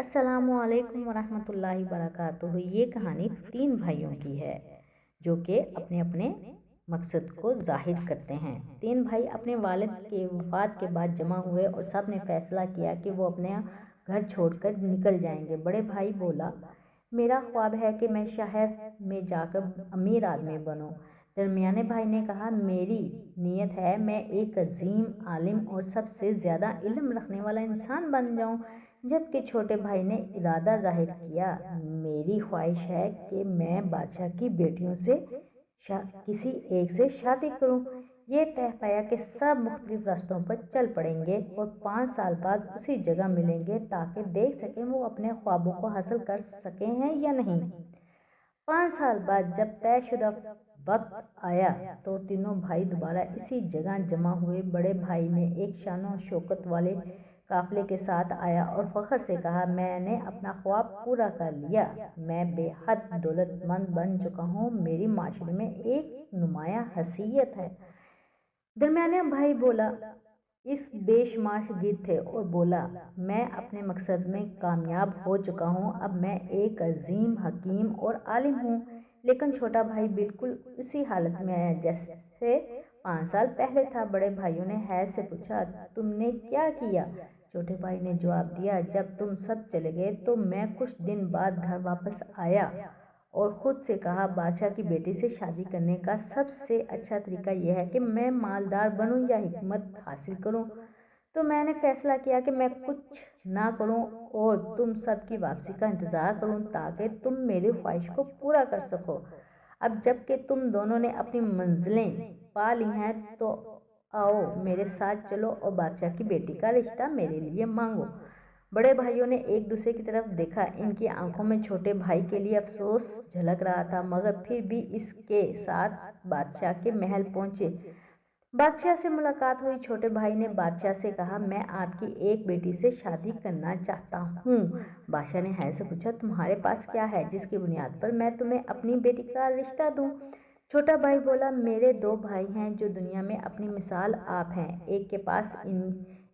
السلام علیکم ورحمۃ اللہ وبرکاتہ۔ یہ کہانی 3 بھائیوں کی ہے جو کہ اپنے اپنے مقصد کو ظاہر کرتے ہیں۔ 3 بھائی اپنے والد کے وفات کے بعد جمع ہوئے اور سب نے فیصلہ کیا کہ وہ اپنے گھر چھوڑ کر نکل جائیں گے۔ بڑے بھائی بولا، میرا خواب ہے کہ میں شہر میں جا کر امیر آدمی بنوں۔ درمیانے بھائی نے کہا، میری نیت ہے میں ایک عظیم عالم اور سب سے زیادہ علم رکھنے والا انسان بن جاؤں۔ جبکہ چھوٹے بھائی نے ارادہ ظاہر کیا، میری خواہش ہے کہ میں بادشاہ کی بیٹیوں سے کسی ایک سے شادی کروں۔ یہ طے پایا کہ سب مختلف راستوں پر چل پڑیں گے اور 5 سال بعد اسی جگہ ملیں گے تاکہ دیکھ سکیں وہ اپنے خوابوں کو حاصل کر سکے ہیں یا نہیں۔ 5 سال بعد جب طے شدہ وقت آیا تو تینوں بھائی دوبارہ اسی جگہ جمع ہوئے۔ بڑے بھائی نے ایک شان و شوکت والے قافلے کے ساتھ آیا اور فخر سے کہا، میں نے اپنا خواب پورا کر لیا، میں بے حد دولت مند بن چکا ہوں، میری معاشرے میں ایک نمایاں حیثیت ہے۔ درمیانے بھائی بولا، اس بے شمار شاگرد تھے اور بولا، میں اپنے مقصد میں کامیاب ہو چکا ہوں، اب میں ایک عظیم حکیم اور عالم ہوں۔ لیکن چھوٹا بھائی بالکل اسی حالت میں آیا جیسے 5 سال پہلے تھا۔ بڑے بھائیوں نے حیرت سے پوچھا، تم نے کیا کیا؟ چھوٹے بھائی نے جواب دیا، جب تم سب چلے گئے تو میں کچھ دن بعد گھر واپس آیا اور خود سے کہا، بادشاہ کی بیٹی سے شادی کرنے کا سب سے اچھا طریقہ یہ ہے کہ میں مالدار بنوں یا حکمت حاصل کروں۔ تو میں نے فیصلہ کیا کہ میں کچھ نہ کروں اور تم سب کی واپسی کا انتظار کروں تاکہ تم میری خواہش کو پورا کر سکو۔ اب جب کہ تم دونوں نے اپنی منزلیں پا لی ہیں تو آؤ میرے ساتھ چلو اور بادشاہ کی بیٹی کا رشتہ میرے لیے مانگو۔ بڑے بھائیوں نے ایک دوسرے کی طرف دیکھا، ان کی آنکھوں میں چھوٹے بھائی کے لیے افسوس جھلک رہا تھا، مگر پھر بھی اس کے ساتھ بادشاہ کے محل پہنچے۔ بادشاہ سے ملاقات ہوئی۔ چھوٹے بھائی نے بادشاہ سے کہا، میں آپ کی ایک بیٹی سے شادی کرنا چاہتا ہوں۔ بادشاہ نے حیرت سے پوچھا، تمہارے پاس کیا ہے جس کی بنیاد پر میں تمہیں اپنی بیٹی کا رشتہ دوں؟ چھوٹا بھائی بولا، میرے 2 بھائی ہیں جو دنیا میں اپنی مثال آپ ہیں۔ ایک کے پاس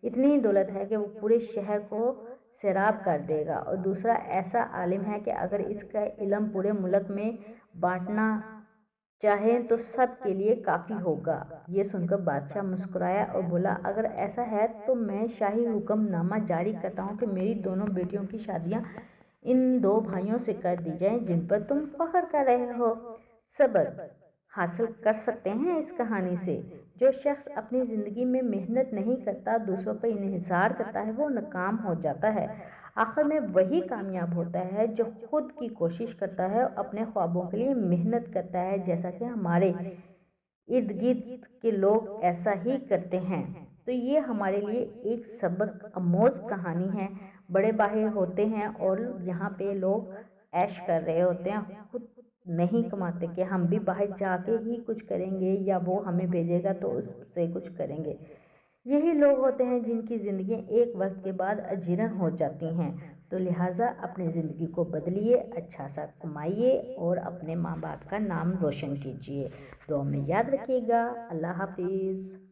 اتنی دولت ہے کہ وہ پورے شہر کو سیراب کر دے گا اور دوسرا ایسا عالم ہے کہ اگر اس کا علم پورے ملک میں بانٹنا چاہیں تو سب کے لیے کافی ہوگا۔ یہ سن کر بادشاہ مسکرایا اور بولا، اگر ایسا ہے تو میں شاہی حکم نامہ جاری کرتا ہوں کہ میری دونوں بیٹیوں کی شادیاں ان 2 بھائیوں سے کر دی جائیں جن پر تم فخر کر رہے ہو۔ سبق حاصل کر سکتے ہیں اس کہانی سے، جو شخص اپنی زندگی میں محنت نہیں کرتا، دوسروں پر انحصار کرتا ہے، وہ ناکام ہو جاتا ہے۔ آخر میں وہی کامیاب ہوتا ہے جو خود کی کوشش کرتا ہے اور اپنے خوابوں کے لیے محنت کرتا ہے، جیسا کہ ہمارے ارد گرد کے لوگ ایسا ہی کرتے ہیں۔ تو یہ ہمارے لیے ایک سبق آموز کہانی ہے۔ بڑے بھائی ہوتے ہیں اور یہاں پہ لوگ عیش کر رہے ہوتے ہیں، خود نہیں کماتے کہ ہم بھی باہر جا کے ہی کچھ کریں گے یا وہ ہمیں بھیجے گا تو اس سے کچھ کریں گے۔ یہی لوگ ہوتے ہیں جن کی زندگیاں ایک وقت کے بعد اجیرن ہو جاتی ہیں۔ تو لہٰذا اپنی زندگی کو بدلیے، اچھا سا کمائیے اور اپنے ماں باپ کا نام روشن کیجیے۔ دعا میں یاد رکھیے گا۔ اللہ حافظ۔